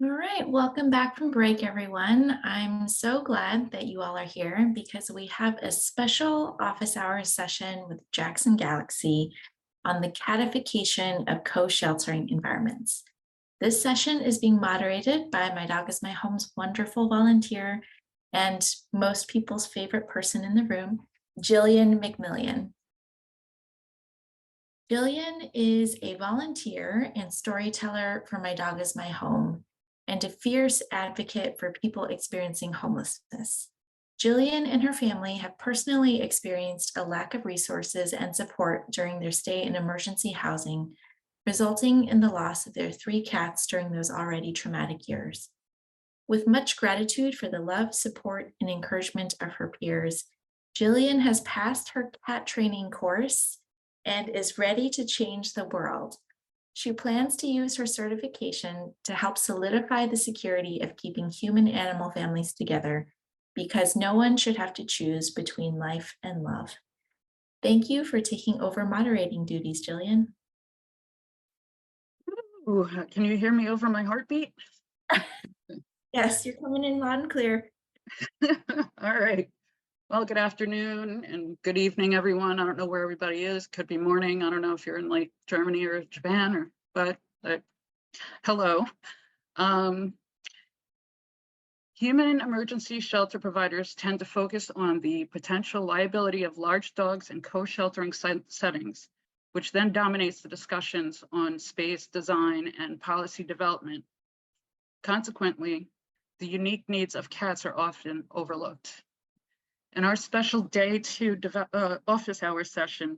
All right, welcome back from break, everyone. I'm so glad that you all are here because we have a special office hours session with Jackson Galaxy on the catification of co-sheltering environments. This session is being moderated by My Dog is My Home's wonderful volunteer and most people's favorite person in the room, Jillian McMillian. Jillian is a volunteer and storyteller for My Dog is My Home and a fierce advocate for people experiencing homelessness. Jillian and her family have personally experienced a lack of resources and support during their stay in emergency housing, resulting in the loss of their 3 cats during those already traumatic years. With much gratitude for the love, support, and encouragement of her peers, Jillian has passed her cat training course and is ready to change the world. She plans to use her certification to help solidify the security of keeping human-animal families together because no one should have to choose between life and love. Thank you for taking over moderating duties, Jillian. Ooh, can you hear me over my heartbeat? Yes, you're coming in loud and clear. All right. Well, good afternoon and good evening, everyone. I don't know where everybody is. Could be morning. I don't know if you're in like Germany or Japan but hello. Human emergency shelter providers tend to focus on the potential liability of large dogs in co-sheltering settings, which then dominates the discussions on space design and policy development. Consequently, the unique needs of cats are often overlooked. In our special day 2 office hours session,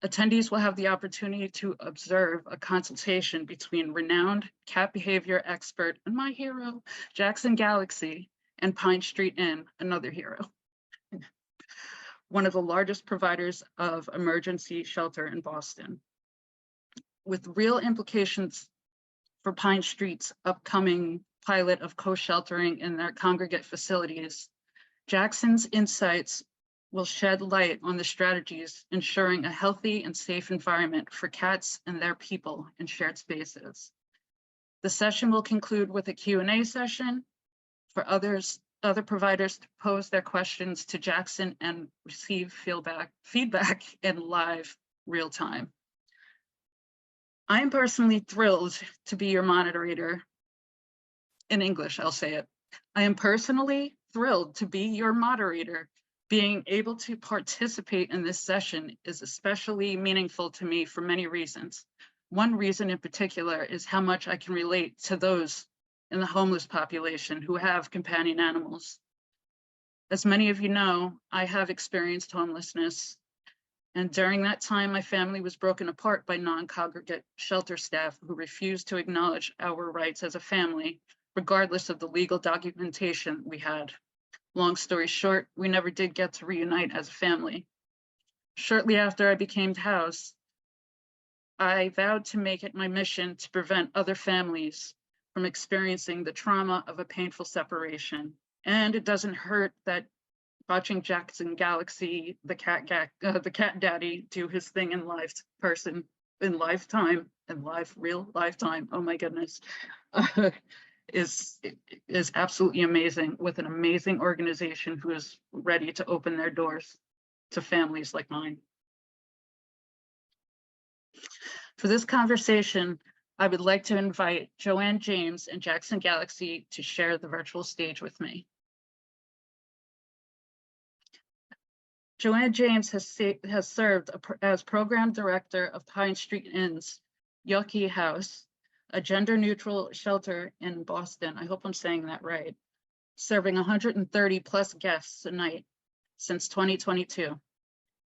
attendees will have the opportunity to observe a consultation between renowned cat behavior expert and my hero, Jackson Galaxy, and Pine Street Inn, another hero, one of the largest providers of emergency shelter in Boston. With real implications for Pine Street's upcoming pilot of co-sheltering in their congregate facilities, Jackson's insights will shed light on the strategies ensuring a healthy and safe environment for cats and their people in shared spaces. The session will conclude with a Q&A session for other providers to pose their questions to Jackson and receive feedback in live real time. I am personally thrilled to be your moderator. In English, I'll say it. I am personally thrilled to be your moderator. Being able to participate in this session is especially meaningful to me for many reasons. One reason in particular is how much I can relate to those in the homeless population who have companion animals. As many of you know, I have experienced homelessness, and during that time, my family was broken apart by non-congregate shelter staff who refused to acknowledge our rights as a family, regardless of the legal documentation we had. Long story short, we never did get to reunite as a family. Shortly after I became housed, I vowed to make it my mission to prevent other families from experiencing the trauma of a painful separation. And it doesn't hurt that watching Jackson Galaxy, the cat daddy, do his thing in real lifetime. Oh my goodness. Is absolutely amazing, with an amazing organization who is ready to open their doors to families like mine. For this conversation, I would like to invite Joanne James and Jackson Galaxy to share the virtual stage with me. Joanne James has served as program director of Pine Street Inn's Yawkey House, a gender-neutral shelter in Boston. I hope I'm saying that right. Serving 130 plus guests a night since 2022.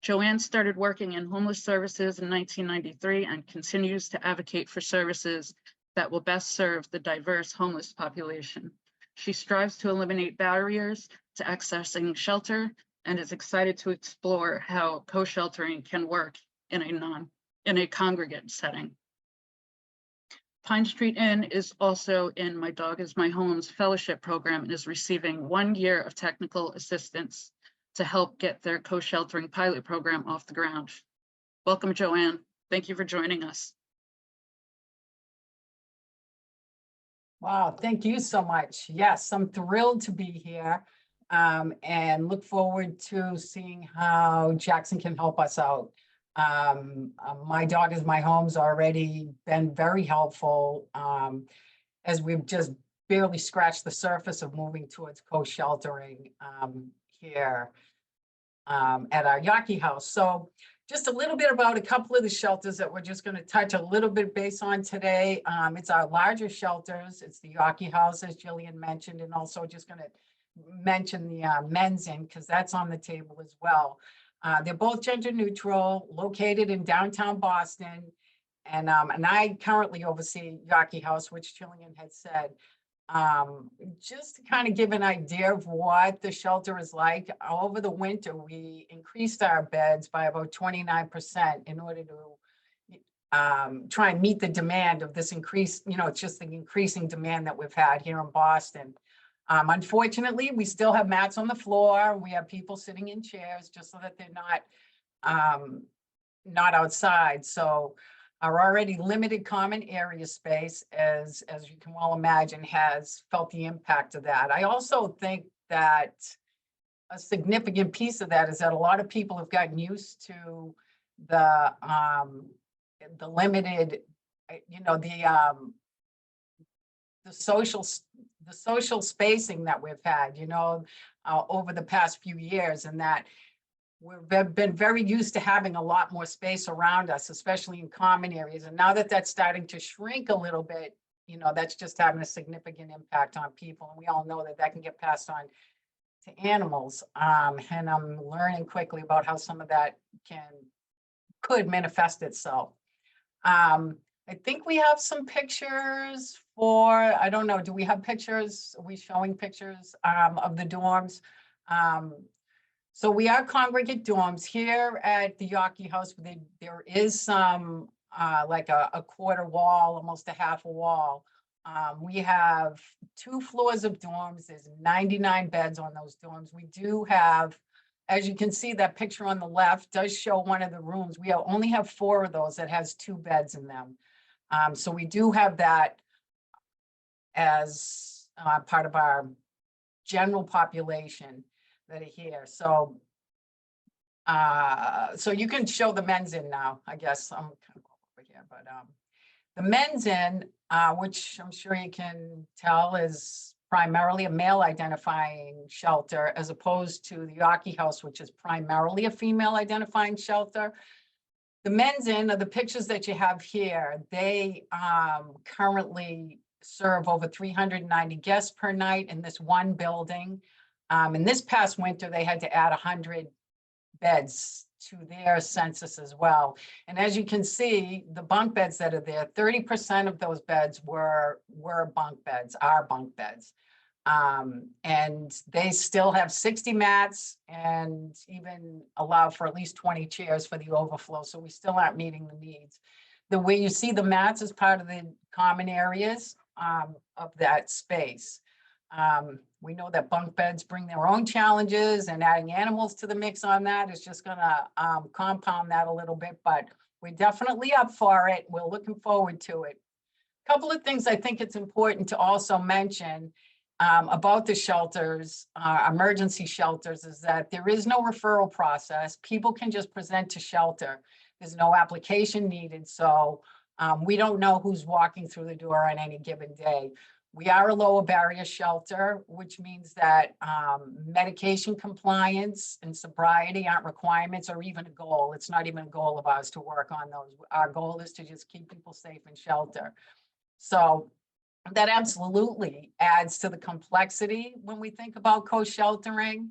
Joanne started working in homeless services in 1993 and continues to advocate for services that will best serve the diverse homeless population. She strives to eliminate barriers to accessing shelter and is excited to explore how co-sheltering can work in a congregate setting. Pine Street Inn is also in My Dog is My Home's fellowship program and is receiving 1 year of technical assistance to help get their co-sheltering pilot program off the ground. Welcome, Joanne. Thank you for joining us. Wow, thank you so much. Yes, I'm thrilled to be here and look forward to seeing how Jackson can help us out. My dog is my home's already been very helpful as we've just barely scratched the surface of moving towards co-sheltering here at our Yawkey house. So just a little bit about a couple of the shelters that we're just going to touch a little bit base on today. It's our larger shelters. It's the Yawkey house, as Jillian mentioned, and also just going to mention the men's inn because that's on the table as well. They're both gender neutral, located in downtown Boston. And I currently oversee Yawkey House, which Jillian had said. Just to kind of give an idea of what the shelter is like, over the winter, we increased our beds by about 29% in order to try and meet the demand of this increase. It's just the increasing demand that we've had here in Boston. Unfortunately, we still have mats on the floor. We have people sitting in chairs just so that they're not outside. So our already limited common area space, as you can well imagine, has felt the impact of that. I also think that a significant piece of that is that a lot of people have gotten used to the limited, the social spacing that we've had, over the past few years, and that we've been very used to having a lot more space around us, especially in common areas. And now that that's starting to shrink a little bit, that's just having a significant impact on people. And we all know that that can get passed on to animals. And I'm learning quickly about how some of that could manifest itself. I think we have some pictures I don't know, do we have pictures? Are we showing pictures of the dorms? So we are congregate dorms here at the Yawkey house. There is some like a quarter wall, almost a half a wall. We have 2 floors of dorms. There's 99 beds on those dorms. We do have, as you can see, that picture on the left does show one of the rooms. We only have 4 of those that has 2 beds in them. So we do have that as part of our general population that are here. So so you can show the men's in now, I guess. I'm kind of over here, but the men's in, which I'm sure you can tell is primarily a male identifying shelter, as opposed to the Yawkey house, which is primarily a female identifying shelter. The men's inn are the pictures that you have here. They currently serve over 390 guests per night in this one building. And this past winter, they had to add 100 beds to their census as well. And as you can see, the bunk beds that are there, 30% of those beds were bunk beds, are bunk beds. And they still have 60 mats and even allow for at least 20 chairs for the overflow. So we still aren't meeting the needs. The way you see the mats is part of the common areas of that space. We know that bunk beds bring their own challenges, and adding animals to the mix on that is just going to compound that a little bit, but we're definitely up for it. We're looking forward to it. A couple of things I think it's important to also mention about the shelters, emergency shelters, is that there is no referral process. People can just present to shelter. There's no application needed, so we don't know who's walking through the door on any given day. We are a lower barrier shelter, which means that medication compliance and sobriety aren't requirements or even a goal. It's not even a goal of ours to work on those. Our goal is to just keep people safe in shelter. So that absolutely adds to the complexity when we think about co-sheltering.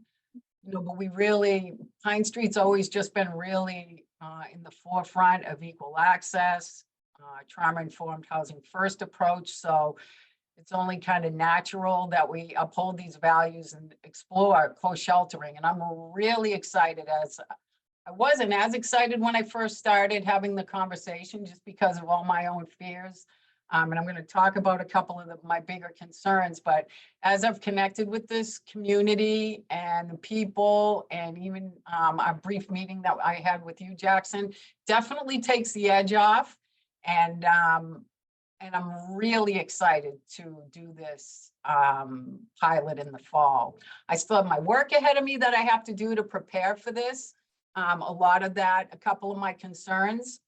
But we really, Pine Street's always just been really in the forefront of equal access, trauma-informed housing first approach. So it's only kind of natural that we uphold these values and explore co-sheltering. And I'm really excited, as I wasn't as excited when I first started having the conversation, just because of all my own fears. And I'm going to talk about a couple of my bigger concerns, but as I've connected with this community and the people, and even our brief meeting that I had with you, Jackson, definitely takes the edge off. And And I'm really excited to do this pilot in the fall. I still have my work ahead of me that I have to do to prepare for this. A lot of that, a couple of my concerns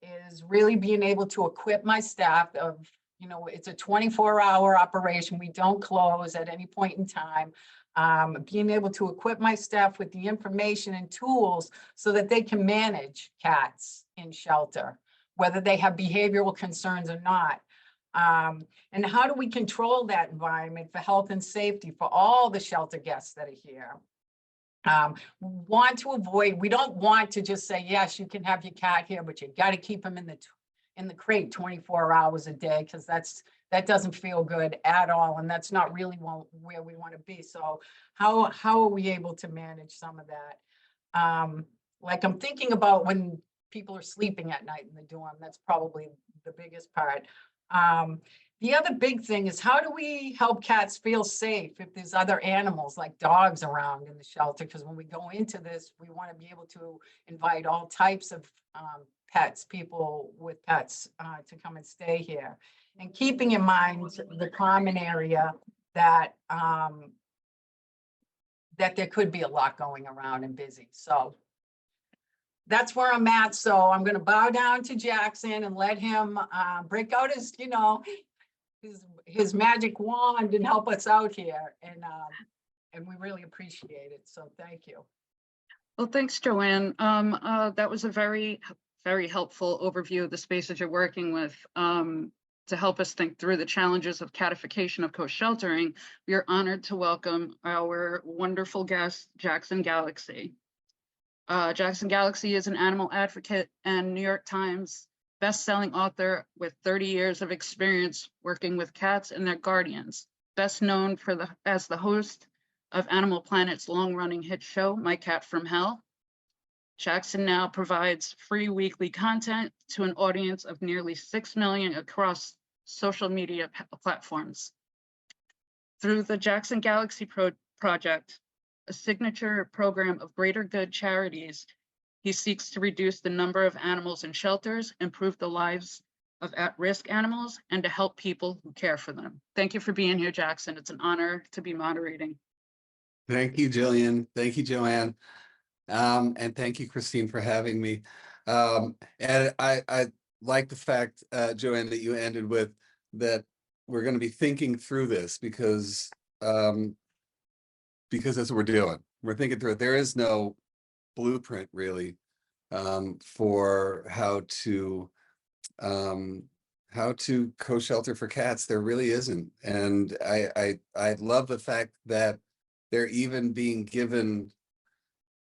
is really being able to equip my staff of, it's a 24-hour operation. We don't close at any point in time. Being able to equip my staff with the information and tools so that they can manage cats in shelter, whether they have behavioral concerns or not. And how do we control that environment for health and safety for all the shelter guests that are here? We don't want to just say, yes, you can have your cat here, but you got to keep him in the crate 24 hours a day, because that doesn't feel good at all. And that's not really where we want to be. So how are we able to manage some of that? Like, I'm thinking about when people are sleeping at night in the dorm. That's probably the biggest part. The other big thing is, how do we help cats feel safe if there's other animals like dogs around in the shelter? Because when we go into this, we want to be able to invite all types of pets, people with pets, to come and stay here. And keeping in mind the common area that that there could be a lot going around and busy. So that's where I'm at. So I'm going to bow down to Jackson and let him break out his magic wand and help us out here. And we really appreciate it. So thank you. Well, thanks, Joanne. That was a very, very helpful overview of the spaces you're working with. To help us think through the challenges of catification of co-sheltering, we are honored to welcome our wonderful guest, Jackson Galaxy. Jackson Galaxy is an animal advocate and New York Times best-selling author with 30 years of experience working with cats and their guardians. Best known as the host of Animal Planet's long-running hit show, My Cat from Hell. Jackson now provides free weekly content to an audience of nearly 6 million across social media platforms. Through the Jackson Galaxy Project, a signature program of greater good charities, he seeks to reduce the number of animals in shelters, improve the lives of at-risk animals, and to help people who care for them. Thank you for being here, Jackson. It's an honor to be moderating. Thank you, Jillian. Thank you, Joanne. And thank you, Christine, for having me. And I like the fact, Joanne, that you ended with that we're going to be thinking through this because that's what we're doing. We're thinking through it. There is no blueprint really for how to co-shelter for cats. There really isn't. And I love the fact that they're even being given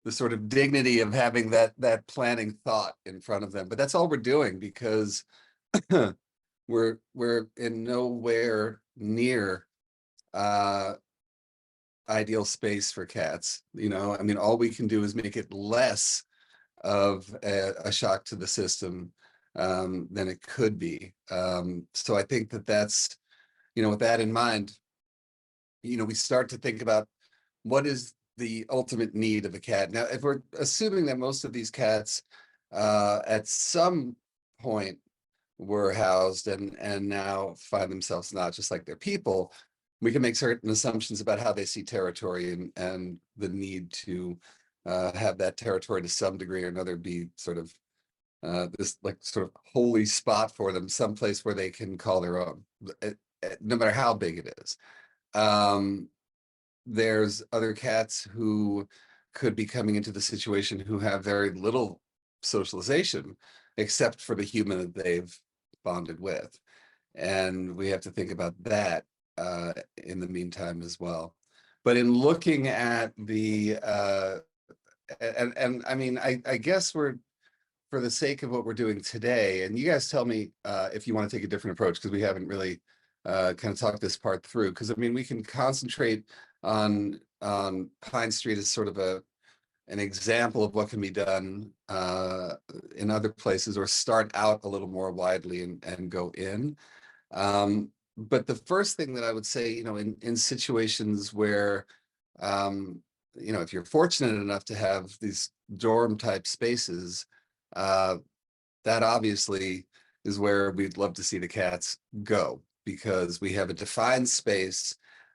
the sort of dignity of having that planning thought in front of them. But that's all we're doing, because we're in nowhere near ideal space for cats. I mean, all we can do is make it less of a shock to the system than it could be. So I think that's, with that in mind, we start to think about what is the ultimate need of a cat. Now, if we're assuming that most of these cats at some point were housed and now find themselves not, just like they're people, we can make certain assumptions about how they see territory and the need to have that territory to some degree or another be sort of this sort of holy spot for them, someplace where they can call their own, no matter how big it is. There's other cats who could be coming into the situation who have very little socialization except for the human that they've bonded with. And we have to think about that in the meantime as well. But in looking at the, I mean, I guess we're, for the sake of what we're doing today, and you guys tell me if you want to take a different approach, because we haven't really kind of talked this part through, because I mean, we can concentrate on Pine Street as sort of an example of what can be done in other places, or start out a little more widely and go in. But the first thing that I would say, in situations where, if you're fortunate enough to have these dorm type spaces, that obviously is where we'd love to see the cats go, because we have a defined space.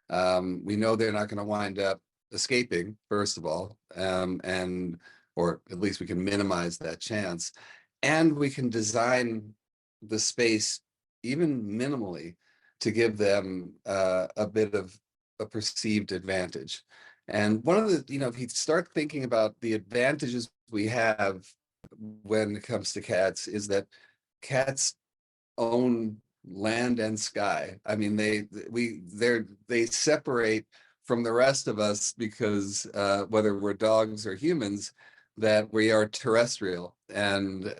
We know they're not going to wind up escaping, first of all, and or at least we can minimize that chance. And we can design the space even minimally to give them a bit of a perceived advantage. And one of the, if you start thinking about the advantages we have when it comes to cats, is that cats own land and sky. I mean, they separate from the rest of us because whether we're dogs or humans, that we are terrestrial, and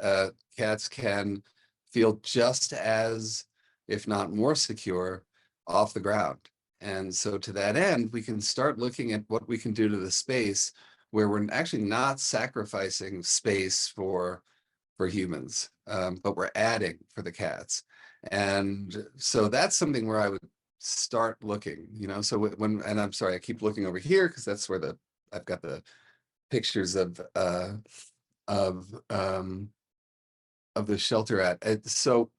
cats can feel just as, if not more secure, off the ground. And so to that end, we can start looking at what we can do to the space where we're actually not sacrificing space for humans, but we're adding for the cats. And so that's something where I would start looking, so when, and I'm sorry, I keep looking over here because that's where I've got the pictures of the shelter at. So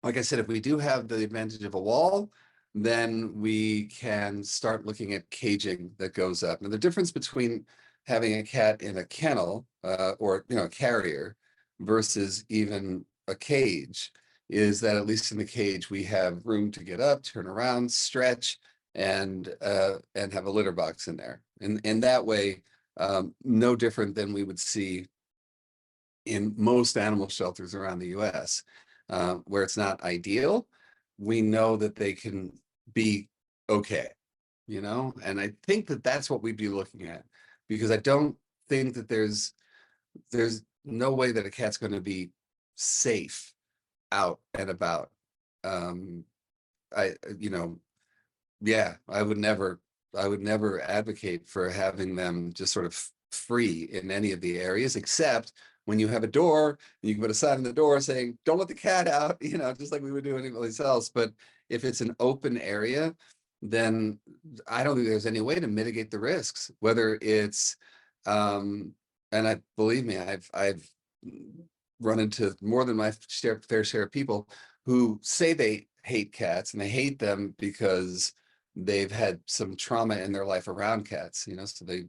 like I said, if we do have the advantage of a wall, then we can start looking at caging that goes up. Now, the difference between having a cat in a kennel or a carrier versus even a cage is that, at least in the cage, we have room to get up, turn around, stretch, and have a litter box in there. And in that way, no different than we would see in most animal shelters around the US, where it's not ideal. We know that they can be okay, and I think that that's what we'd be looking at, because I don't think that there's no way that a cat's going to be safe out and about. Yeah, I would never advocate for having them just sort of free in any of the areas, except when you have a door, you can put a sign on the door saying, don't let the cat out, just like we would do anybody else. But if it's an open area, then I don't think there's any way to mitigate the risks, whether it's, and believe me, I've run into more than my fair share of people who say they hate cats, and they hate them because they've had some trauma in their life around cats, so they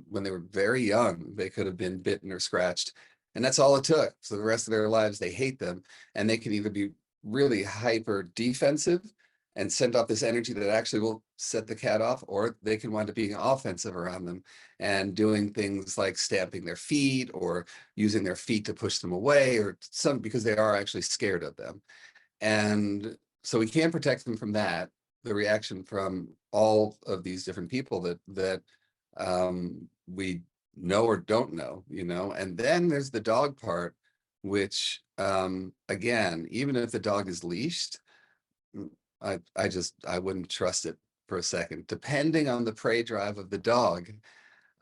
when they were very young, they could have been bitten or scratched, and that's all it took. So the rest of their lives, they hate them, and they can either be really hyper defensive and send off this energy that actually will set the cat off, or they can wind up being offensive around them and doing things like stamping their feet or using their feet to push them away, or some, because they are actually scared of them. And so we can't protect them from that, the reaction from all of these different people that we know or don't know, and then there's the dog part, which again, even if the dog is leashed, I wouldn't trust it for a second, depending on the prey drive of the dog.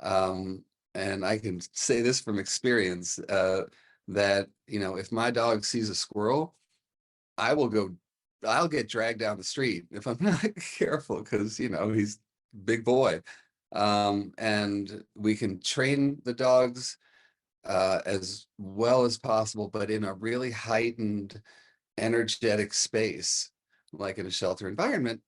And I can say this from experience, that if my dog sees a squirrel, I'll get dragged down the street if I'm not careful, because he's a big boy. And we can train the dogs as well as possible, but in a really heightened energetic space, like in a shelter environment,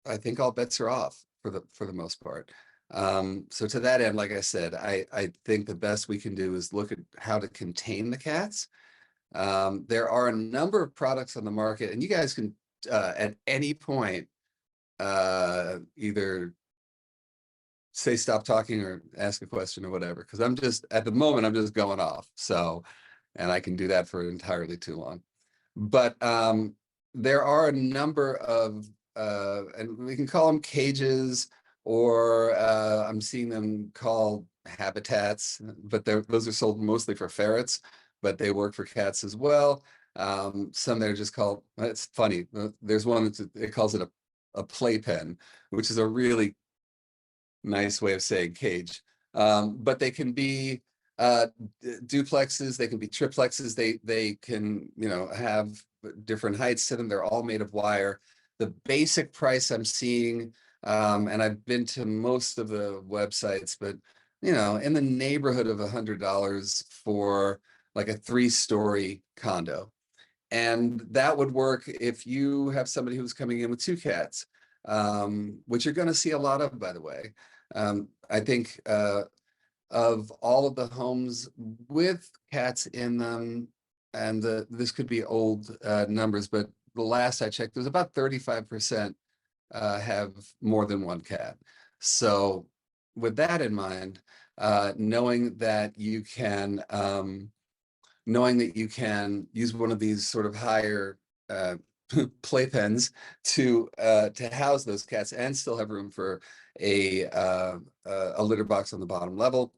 I think all bets are off for the most part. So to that end, like I said, I think the best we can do is look at how to contain the cats. There are a number of products on the market, and you guys can at any point either say stop talking or ask a question or whatever, because at the moment I'm just going off. So, and I can do that for entirely too long. But there are a number of and we can call them cages, or I'm seeing them called habitats, but those are sold mostly for ferrets, but they work for cats as well. Some that are just called, it's funny, there's one it calls it a playpen, which is a really nice way of saying cage. But they can be duplexes, they can be triplexes, they can have different heights to them. They're all made of wire. The basic price I'm seeing, and I've been to most of the websites, but in the neighborhood of $100 for like a 3-story condo. And that would work if you have somebody who's coming in with 2 cats, which you're going to see a lot of, by the way. I think of all of the homes with cats in them, and this could be old numbers, but the last I checked, there's about 35% have more than 1 cat. So with that in mind, knowing that you can use one of these sort of higher playpens to house those cats and still have room for a litter box on the bottom level,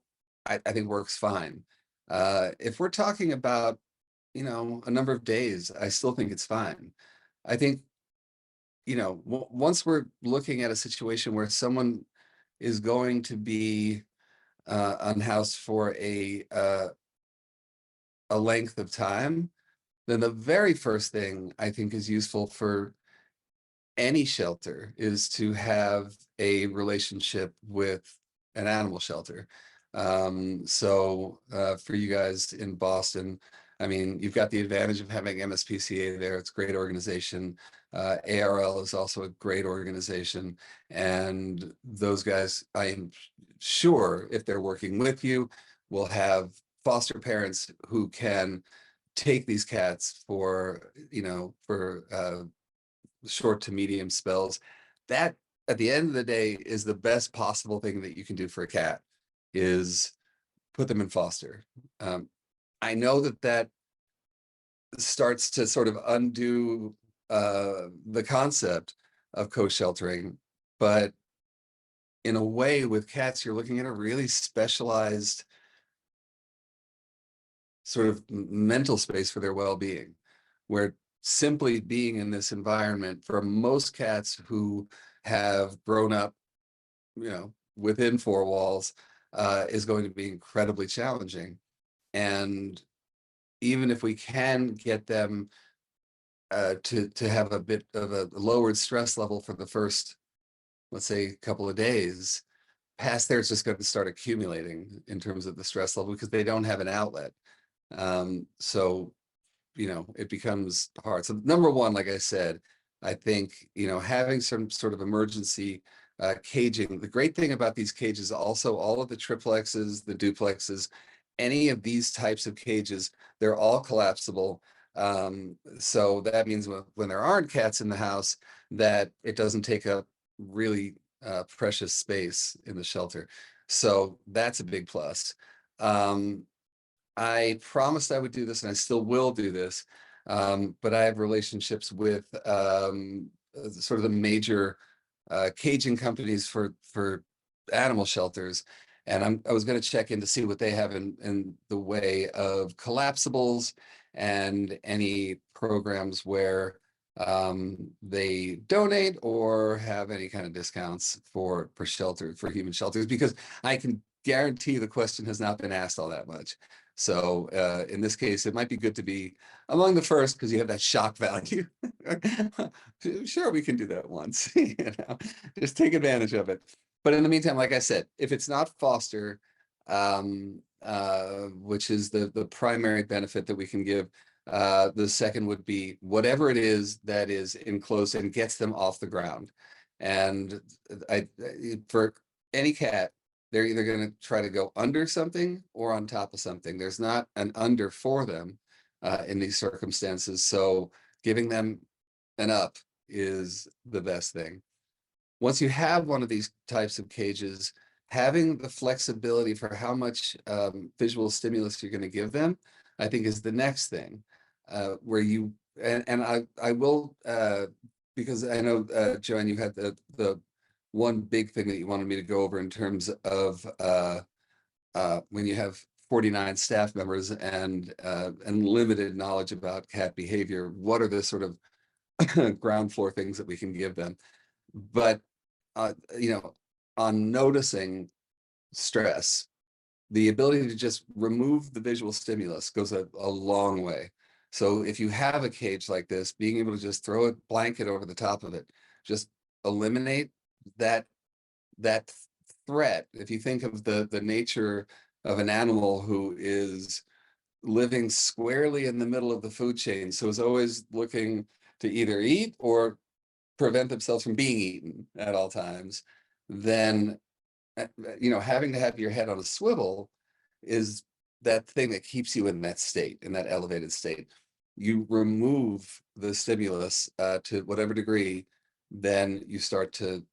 I think works fine. If we're talking about, you know, a number of days, I still think it's fine. I think, you know, once we're looking at a situation where someone is going to be unhoused for a length of time, then the very first thing I think is useful for any shelter is to have a relationship with an animal shelter. So for you guys in Boston, I mean, you've got the advantage of having MSPCA there. It's a great organization. ARL is also a great organization. And those guys, I am sure, if they're working with you, will have foster parents who can take these cats for, you know, for short to medium spells. That, at the end of the day, is the best possible thing that you can do for a cat, is put them in foster. I know that starts to sort of undo the concept of co-sheltering, but in a way with cats, you're looking at a really specialized sort of mental space for their well-being, where simply being in this environment for most cats who have grown up, you know, within 4 walls, is going to be incredibly challenging. And even if we can get them to have a bit of a lowered stress level for the first, let's say, couple of days, past there, it's just going to start accumulating in terms of the stress level because they don't have an outlet. So, you know, it becomes hard. So number one, like I said, I think, you know, having some sort of emergency caging. The great thing about these cages also, all of the triplexes, the duplexes, any of these types of cages, they're all collapsible. So that means when there aren't cats in the house, that it doesn't take up really precious space in the shelter. So that's a big plus. I promised I would do this, and I still will do this, but I have relationships with sort of the major caging companies for animal shelters, and I was going to check in to see what they have in the way of collapsibles and any programs where they donate or have any kind of discounts for human shelters, because I can guarantee the question has not been asked all that much. So in this case, it might be good to be among the first because you have that shock value. Sure, we can do that once, you know, just take advantage of it. But in the meantime, like I said, if it's not foster, which is the primary benefit that we can give, the second would be whatever it is that is enclosed and gets them off the ground. And for any cat, they're either going to try to go under something or on top of something. There's not an under for them in these circumstances. So giving them an up is the best thing. Once you have one of these types of cages, having the flexibility for how much visual stimulus you're going to give them, I think is the next thing, where you, and I will, because I know, Joanne, you had the one big thing that you wanted me to go over in terms of when you have 49 staff members and limited knowledge about cat behavior, what are the sort of ground floor things that we can give them? But you know, on noticing stress, the ability to just remove the visual stimulus goes a long way. So if you have a cage like this, being able to just throw a blanket over the top of it, just eliminate that threat. If you think of the nature of an animal who is living squarely in the middle of the food chain, so is always looking to either eat or prevent themselves from being eaten at all times, then having to have your head on a swivel is that thing that keeps you in that state, in that elevated state. You remove the stimulus to whatever degree, then you start to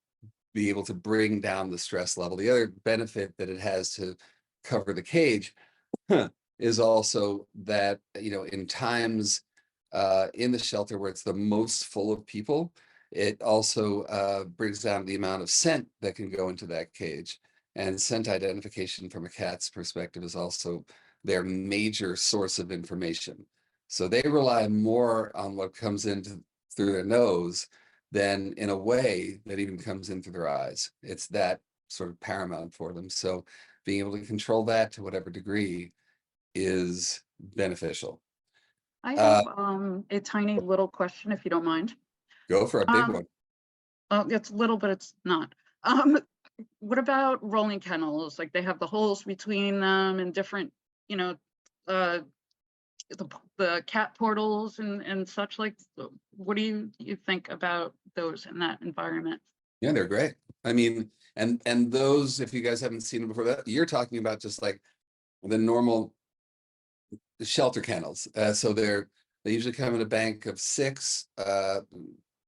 be able to bring down the stress level. The other benefit that it has to cover the cage is also that, in times in the shelter where it's the most full of people, it also brings down the amount of scent that can go into that cage. And scent identification from a cat's perspective is also their major source of information. So they rely more on what comes in through their nose than in a way that even comes in through their eyes. It's that sort of paramount for them. So being able to control that to whatever degree is beneficial. I Uh, have a tiny little question, if you don't mind. Go for a big Um, one. It's little, but it's not. Um, what about rolling kennels? Like they have the holes between them and different, uh, the cat portals and such. Like, what do you think about those in that environment? Yeah, they're great. I mean, and those, if you guys haven't seen them before, that you're talking about just like the normal shelter kennels. So they usually come in a bank of 6.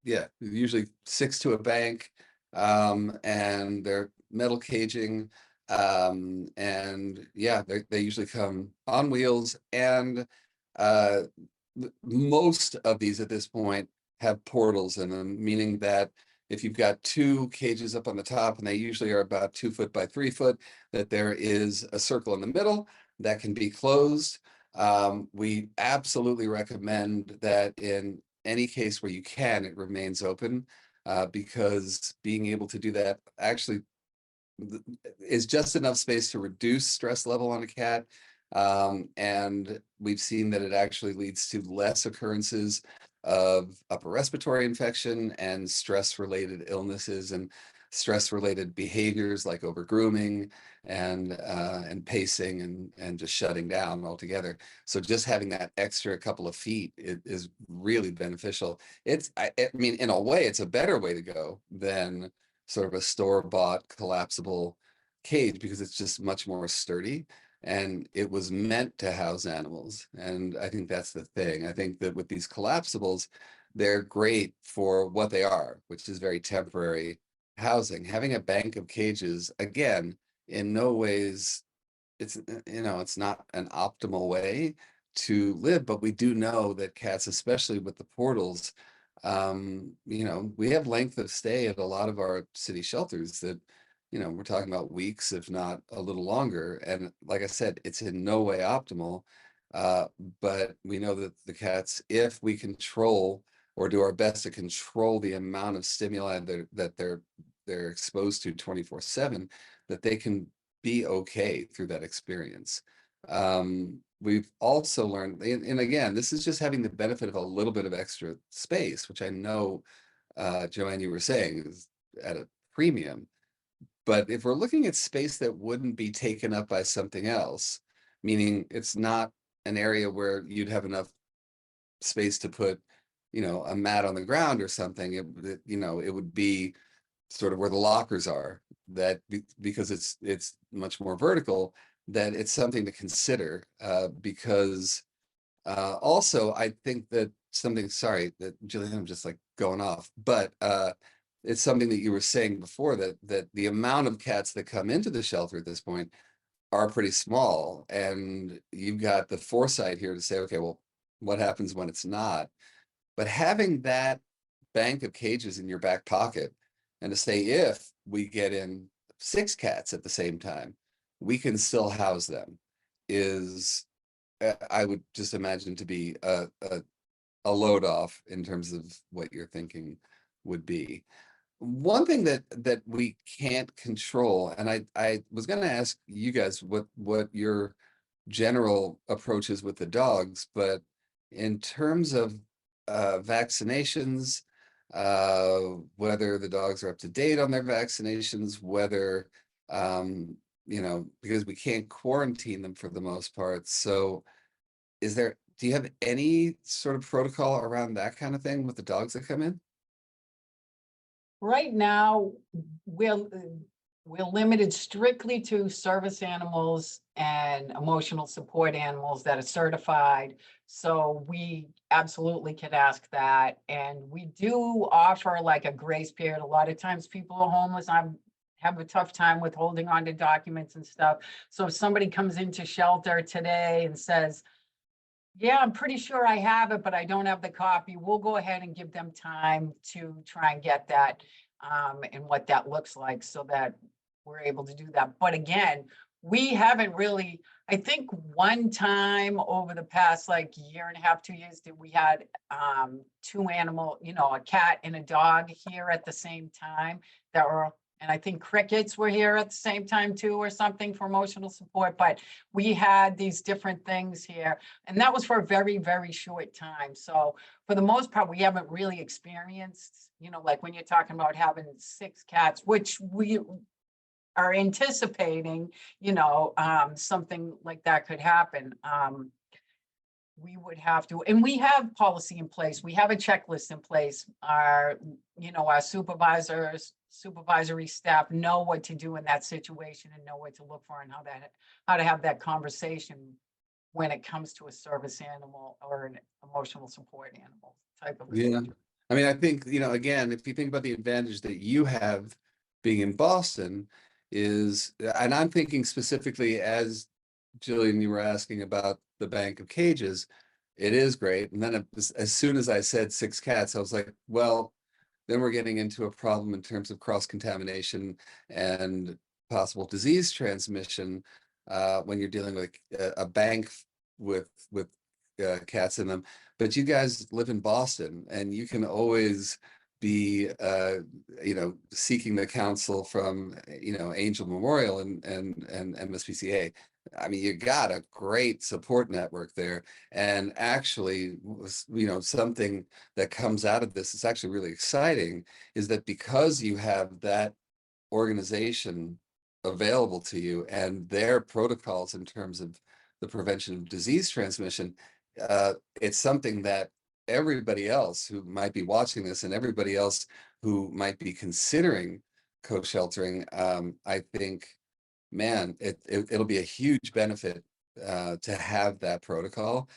Yeah, usually 6 to a bank, and they're metal caging, and yeah, they usually come on wheels, and uh, most of these at this point have portals in them, meaning that if you've got 2 cages up on the top, and they usually are about 2 foot by 3 foot, that there is a circle in the middle that can be closed. We absolutely recommend that in any case where you can, it remains open, because being able to do that actually is just enough space to reduce stress level on a cat. And we've seen that it actually leads to less occurrences of upper respiratory infection and stress-related illnesses and stress-related behaviors like over grooming and pacing and just shutting down altogether. So just having that extra couple of feet is really beneficial. I mean, in a way, it's a better way to go than sort of a store-bought collapsible cage, because it's just much more sturdy, and it was meant to house animals. And I think that's the thing. I think that with these collapsibles, they're great for what they are, which is very temporary housing. Having a bank of cages, again, in no ways, it's not an optimal way to live, but we do know that cats, especially with the portals, we have length of stay at a lot of our city shelters that, we're talking about weeks, if not a little longer. And like I said, it's in no way optimal. But we know that the cats, if we control or do our best to control the amount of stimuli that they're exposed to 24/7, that they can be okay through that experience. We've also learned, and again, this is just having the benefit of a little bit of extra space, which I know, Joanne, you were saying is at a premium. But if we're looking at space that wouldn't be taken up by something else, meaning it's not an area where you'd have enough space to put, a mat on the ground or something, it would be sort of where the lockers are, because it's much more vertical, that it's something to consider, because also I think that something, sorry that Jillian, I'm just like going off, but it's something that you were saying before, that the amount of cats that come into the shelter at this point are pretty small, and you've got the foresight here to say, okay, well, what happens when it's not? But having that bank of cages in your back pocket, and to say, if we get in 6 cats at the same time, we can still house them, is, I would just imagine to be a load off in terms of what your thinking would be. One thing that we can't control, and I was going to ask you guys what your general approach is with the dogs, but in terms of vaccinations, whether the dogs are up to date on their vaccinations, whether because we can't quarantine them for the most part. So do you have any sort of protocol around that kind of thing with the dogs that come in? Right now, we're, we're limited strictly to service animals and emotional support animals that are certified. So we absolutely can ask that. And we do offer like a grace period. A lot of times people are homeless. Have a tough time with holding on to documents and stuff. So if somebody comes into shelter today and says, yeah, I'm pretty sure I have it, but I don't have the copy, we'll go ahead and give them time to try and get that, and what that looks like so that we're able to do that. But again, we haven't really, I think one time over the past like year and a half, 2 years, that we had two animal, a cat and a dog here at the same time that were, and I think crickets were here at the same time too, or something for emotional support. But we had these different things here, and that was for a very, very short time. So for the most part, we haven't really experienced, like when you're talking about having 6 cats, which we are anticipating, something like that could happen. We would have to, and we have policy in place. We have a checklist in place. Our supervisory staff know what to do in that situation and know what to look for and how to have that conversation when it comes to a service animal or an emotional support animal type of. Yeah. I mean, I think, again, if you think about the advantage that you have being in Boston is, and I'm thinking specifically as Jillian, you were asking about the bank of cages, it is great. And then as soon as I said 6 cats, I was like, well, then we're getting into a problem in terms of cross-contamination and possible disease transmission when you're dealing with a bank with cats in them. But you guys live in Boston, and you can always be seeking the counsel from Angel Memorial and MSPCA. I mean, you got a great support network there. And actually, something that comes out of this is actually really exciting, is that because you have that organization available to you and their protocols in terms of the prevention of disease transmission, it's something that everybody else who might be watching this and everybody else who might be considering co-sheltering, I think, man, it'll be a huge benefit to have that protocol,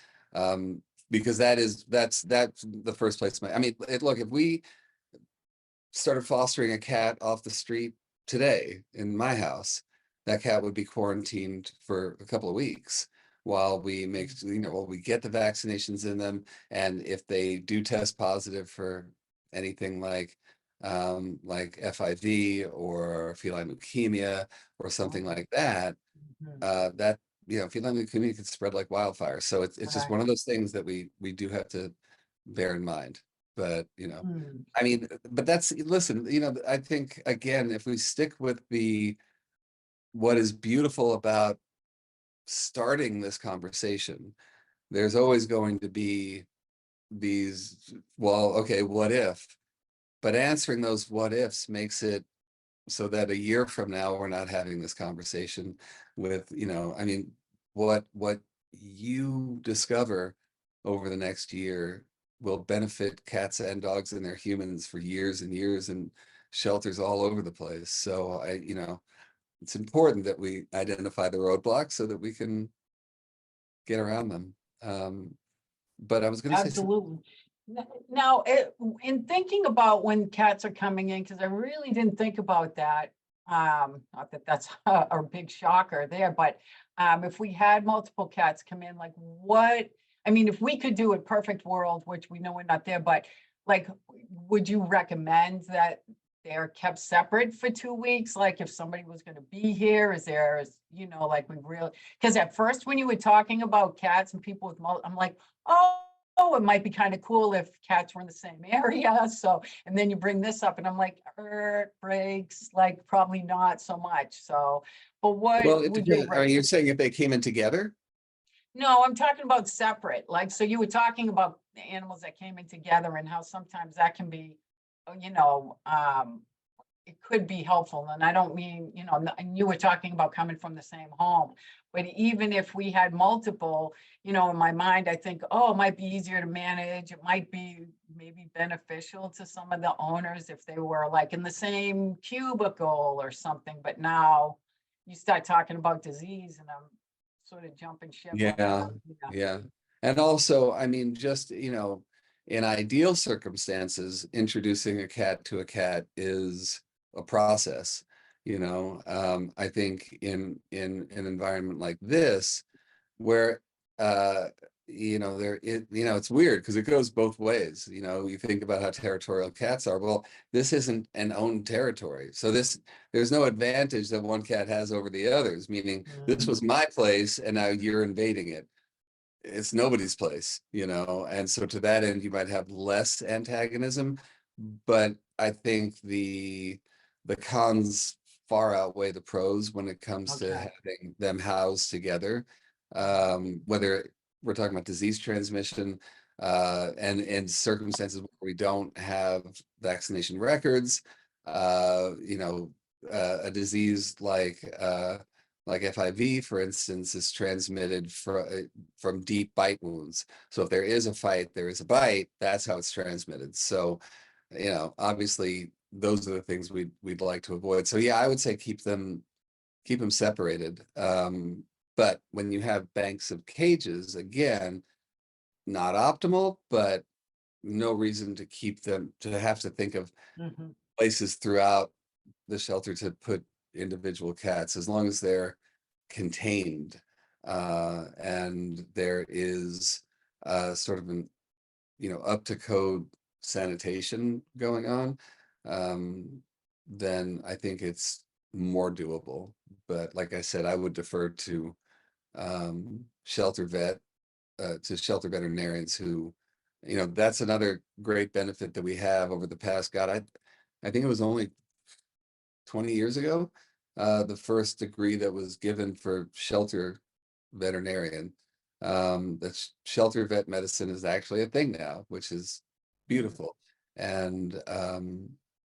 because that's the first place. I mean, look, if we started fostering a cat off the street today in my house, that cat would be quarantined for a couple of weeks while we make, while we get the vaccinations in them. And if they do test positive for anything like FIV or feline leukemia or something like that, that, feline leukemia can spread like wildfire. So it's just one of those things that we do have to bear in mind. But, I mean, but listen, I think, again, if we stick with what is beautiful about starting this conversation, there's always going to be these, well, okay, what if? But answering those what ifs makes it so that a year from now, we're not having this conversation with, I mean, what you discover over the next year will benefit cats and dogs and their humans for years and years, and shelters all over the place. So it's important that we identify the roadblocks so that we can get around them. But I was going to say, Absolutely. Now, in thinking about when cats are coming in, because I really didn't think about that, not that that's a big shocker there, but if we had multiple cats come in, like I mean, if we could do a perfect world, which we know we're not there, but like, would you recommend that they're kept separate for 2 weeks? Like if somebody was going to be here, like we really, because at first when you were talking about cats and people with I'm like, oh, it might be kind of cool if cats were in the same area. So, and then you bring this up and I'm like, breaks, like probably not so much. So, but what would you I mean, you're saying if they came in together? No, I'm talking about separate. Like, so you were talking about the animals that came in together and how sometimes that can be, it could be helpful. And I don't mean, you know, and you were talking about coming from the same home, but even if we had multiple, you know, in my mind, I think, oh, it might be easier to manage. It might be maybe beneficial to some of the owners if they were like in the same cubicle or something. But now you start talking about disease and I'm sort of jumping ship. on Yeah, that. yeah. And also, I mean, just, you know, in ideal circumstances, introducing a cat to a cat is a process. You know, I think in an environment like this, where you know, you know, it's weird because it goes both ways. You know, you think about how territorial cats are. Well, this isn't an owned territory, so there's no advantage that one cat has over the others, meaning this was my place and now you're invading it. It's nobody's place, you know, and so to that end, you might have less antagonism, but I think the cons far outweigh the pros when it comes to Okay. having them housed together. Whether we're talking about disease transmission, and in circumstances where we don't have vaccination records, you know, a disease like FIV, for instance, is transmitted from deep bite wounds. So if there is a fight, there is a bite, that's how it's transmitted. So, you know, obviously those are the things we'd like to avoid. So yeah, I would say keep them separated. But when you have banks of cages, again, not optimal, but no reason to keep them, to have to think of Mhm. places throughout the shelter to put individual cats, as long as they're contained, and there is sort of an, you know, up to code sanitation going on, then I think it's more doable. But like I said, I would defer to shelter shelter veterinarians who, you know, that's another great benefit that we have over the past, God, I think it was only 20 years ago, the first degree that was given for shelter veterinarian. That shelter vet medicine is actually a thing now, which is beautiful. And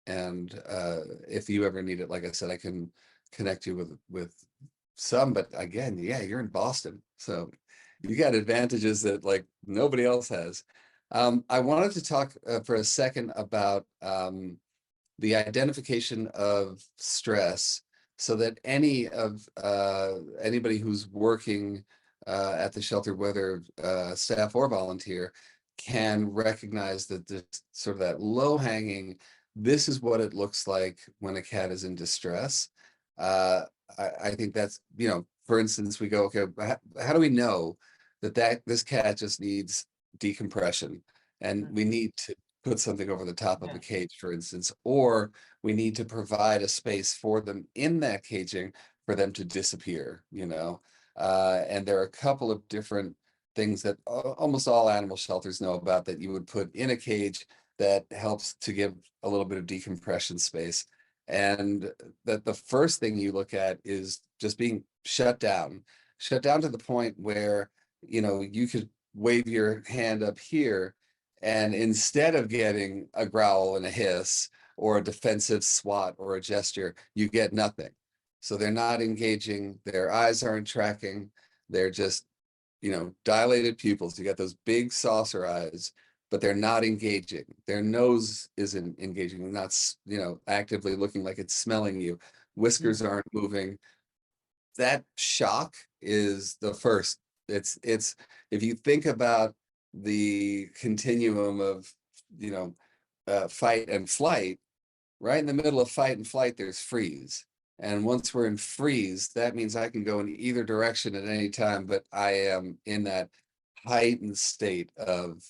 if you ever need it, like I said, I can connect you with some, but again, yeah, you're in Boston, so you got advantages that like nobody else has. I wanted to talk for a second about the identification of stress, so that anybody who's working at the shelter, whether staff or volunteer, can recognize that this sort of that low hanging, this is what it looks like when a cat is in distress. uh I think that's, you know, for instance, we go, okay, how do we know that this cat just needs decompression and we need to put something over the top of a Yeah. cage, for instance, or we need to provide a space for them in that caging for them to disappear, you know? And there are a couple of different things that almost all animal shelters know about that you would put in a cage that helps to give a little bit of decompression space. And that the first thing you look at is just being shut down to the point where, you know, you could wave your hand up here, and instead of getting a growl and a hiss or a defensive swat or a gesture, you get nothing. So they're not engaging, their eyes aren't tracking, they're just, you know, dilated pupils. You got those big saucer eyes, but they're not engaging. Their nose isn't engaging, they're not, you know, actively looking like it's smelling you. Whiskers aren't moving. That shock is the first. It's if you think about the continuum of, you know, fight and flight, right in the middle of fight and flight, there's freeze. And once we're in freeze, that means I can go in either direction at any time, but I am in that heightened state of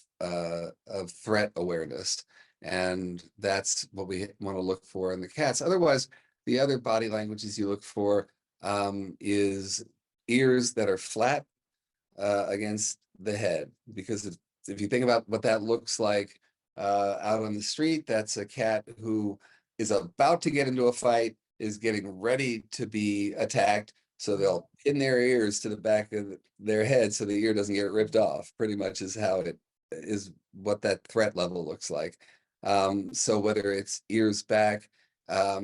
threat awareness. And that's what we want to look for in the cats. Otherwise, the other body languages you look for is ears that are flat against the head. Because if you think about what that looks like out on the street, that's a cat who is about to get into a fight, is getting ready to be attacked. So they'll pin their ears to the back of their head so the ear doesn't get ripped off, pretty much is how it is, what that threat level looks like. So whether it's ears back,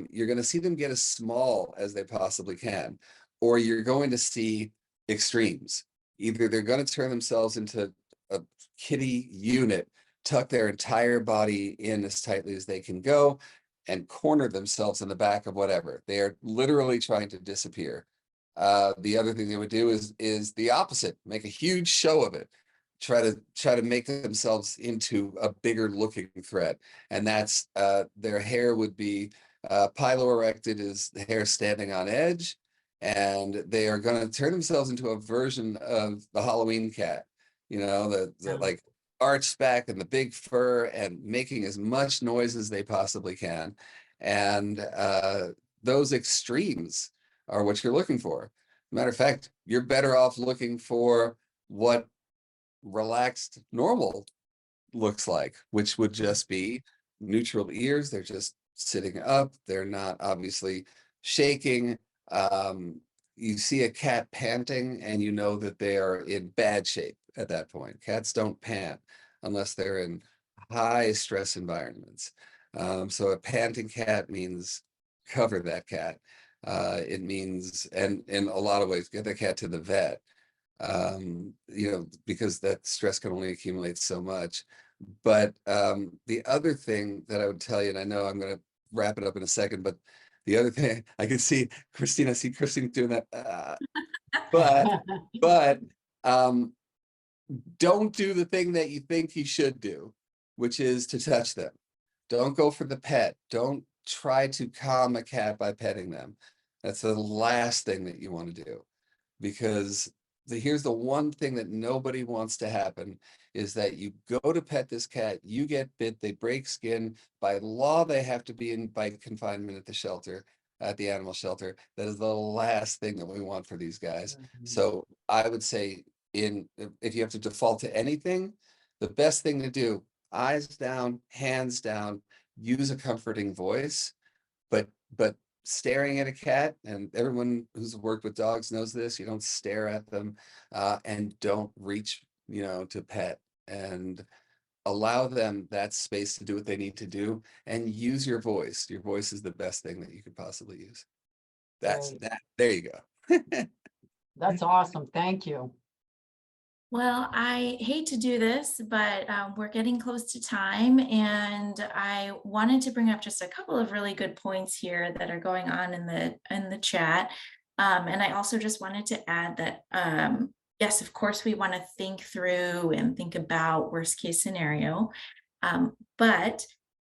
you're going to see them get as small as they possibly can, or you're going to see extremes. Either they're going to turn themselves into a kitty unit, tuck their entire body in as tightly as they can go, and corner themselves in the back of whatever. They are literally trying to disappear. The other thing they would do is the opposite, make a huge show of it, try to make themselves into a bigger looking threat. And that's their hair would be piloerected, is the hair standing on edge, and they are going to turn themselves into a version of the Halloween cat, you know, the like arched back and the big fur, and making as much noise as they possibly can. And those extremes are what you're looking for. Matter of fact, you're better off looking for what relaxed normal looks like, which would just be neutral ears. They're just sitting up. They're not obviously shaking. You see a cat panting and you know that they are in bad shape at that point. Cats don't pant unless they're in high stress environments. So a panting cat means cover that cat. It means, and in a lot of ways, get the cat to the vet, you know, because that stress can only accumulate so much. But the other thing that I would tell you, and I know I'm going to wrap it up in a second, but the other thing I can see Christina, doing that, but don't do the thing that you think you should do, which is to touch them. Don't go for the pet. Don't try to calm a cat by petting them. That's the last thing that you want to do, because here's the one thing that nobody wants to happen is that you go to pet this cat, you get bit, they break skin. By law, they have to be in by confinement at the shelter, at the animal shelter. That is the last thing that we want for these guys. So I would say, if you have to default to anything, the best thing to do, eyes down, hands down, use a comforting voice, but staring at a cat, and everyone who's worked with dogs knows this, you don't stare at them, and don't reach, you know, to pet, and allow them that space to do what they need to do, and use your voice. Your voice is the best thing that you could possibly use. That's Great. that. There you go. That's awesome. Thank you. Well, I hate to do this, but we're getting close to time, and I wanted to bring up just a couple of really good points here that are going on in the chat. And I also just wanted to add that yes, of course, we want to think through and think about worst case scenario. But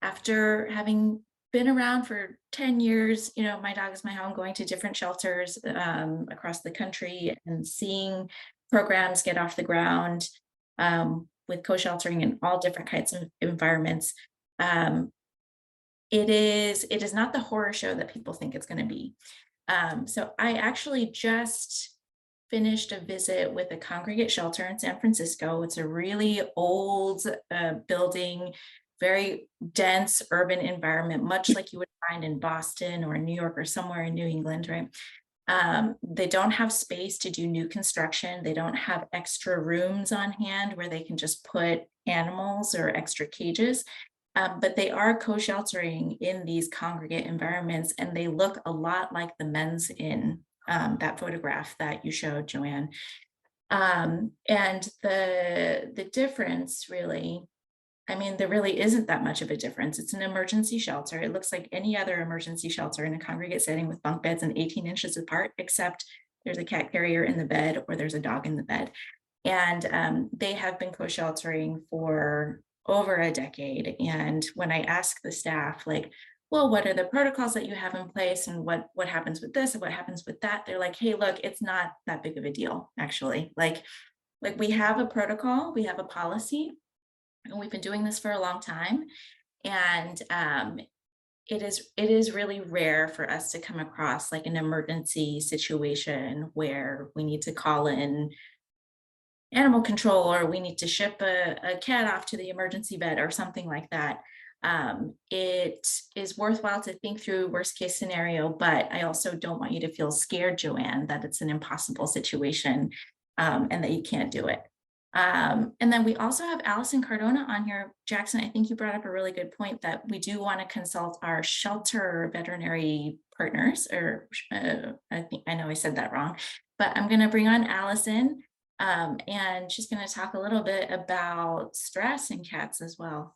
after having been around for 10 years, you know, my dog is my home, going to different shelters across the country and seeing programs get off the ground with co-sheltering in all different kinds of environments. It is not the horror show that people think it's going to be. So I actually just finished a visit with a congregate shelter in San Francisco. It's a really old building, very dense urban environment, much like you would find in Boston or New York or somewhere in New England, right? They don't have space to do new construction. They don't have extra rooms on hand where they can just put animals or extra cages. But they are co-sheltering in these congregate environments, and they look a lot like the men's in that photograph that you showed, Joanne. And the difference really, I mean, there really isn't that much of a difference. It's an emergency shelter. It looks like any other emergency shelter in a congregate setting with bunk beds and 18 inches apart, except there's a cat carrier in the bed or there's a dog in the bed. And they have been co-sheltering for over a decade. And when I ask the staff, like, well, what are the protocols that you have in place, and what happens with this and what happens with that? They're like, hey, look, it's not that big of a deal, actually. Like we have a protocol, we have a policy, and we've been doing this for a long time. And it is really rare for us to come across like an emergency situation where we need to call in animal control or we need to ship a cat off to the emergency vet or something like that. It is worthwhile to think through worst case scenario, but I also don't want you to feel scared, Joanne, that it's an impossible situation and that you can't do it. And then we also have Allison Cardona on here. Jackson, I think you brought up a really good point that we do want to consult our shelter veterinary partners, or I know I said that wrong, but I'm going to bring on Allison, and she's going to talk a little bit about stress in cats as well.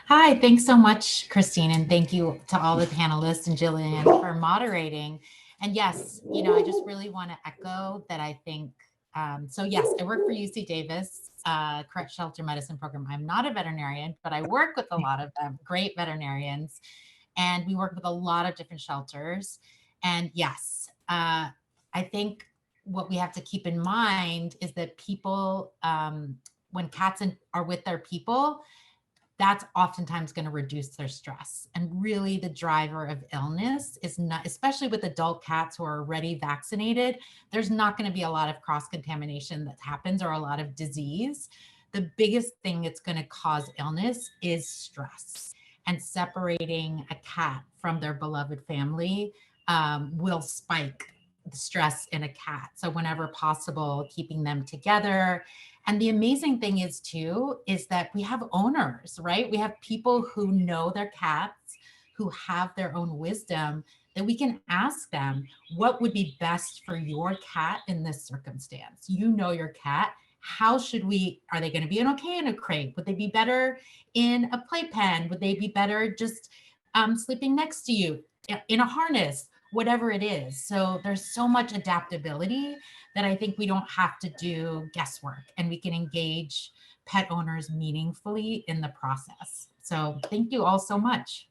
Hi, thanks so much, Christine, and thank you to all the panelists and Jillian for moderating. And yes, I just really want to echo that. I think, so yes, I work for UC Davis, Correct Shelter Medicine Program. I'm not a veterinarian, but I work with a lot of them, great veterinarians, and we work with a lot of different shelters. And yes, I think what we have to keep in mind is that people, when cats are with their people, that's oftentimes going to reduce their stress. And really the driver of illness is not, especially with adult cats who are already vaccinated, there's not going to be a lot of cross-contamination that happens or a lot of disease. The biggest thing that's going to cause illness is stress. And separating a cat from their beloved family will spike the stress in a cat. So whenever possible, keeping them together. And the amazing thing is too, is that we have owners, right? We have people who know their cats, who have their own wisdom, that we can ask them, what would be best for your cat in this circumstance? You know your cat. How should we, are they going to be okay in a crate? Would they be better in a playpen? Would they be better just sleeping next to you in a harness? Whatever it is. So there's so much adaptability that I think we don't have to do guesswork, and we can engage pet owners meaningfully in the process. So thank you all so much.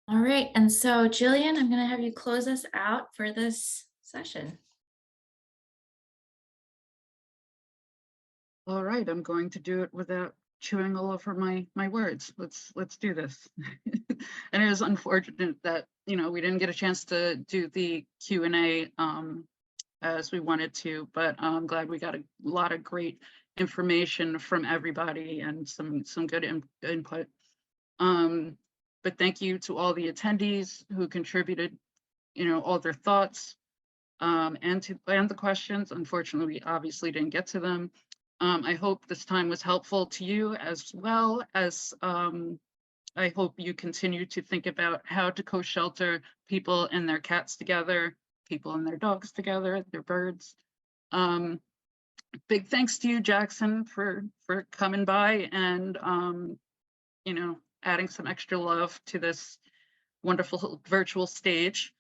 All right, and so Jillian, I'm going to have you close us out for this session. All right, I'm going to do it without chewing all over my words. Let's do this. And it is unfortunate that we didn't get a chance to do the Q&A as we wanted to, but I'm glad we got a lot of great information from everybody and some good input. But thank you to all the attendees who contributed all their thoughts and the questions. Unfortunately, we obviously didn't get to them. I hope this time was helpful to you, as well as I hope you continue to think about how to co-shelter people and their cats together, people and their dogs together, their birds. Big thanks to you, Jackson, for coming by and adding some extra love to this wonderful virtual stage.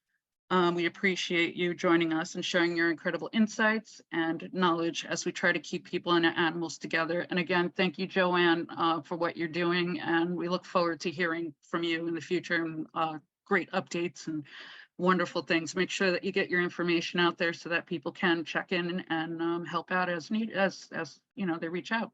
We appreciate you joining us and sharing your incredible insights and knowledge as we try to keep people and animals together. And again, thank you, Joanne, for what you're doing. And we look forward to hearing from you in the future and great updates and wonderful things. Make sure that you get your information out there so that people can check in and help out as needed, as they reach out.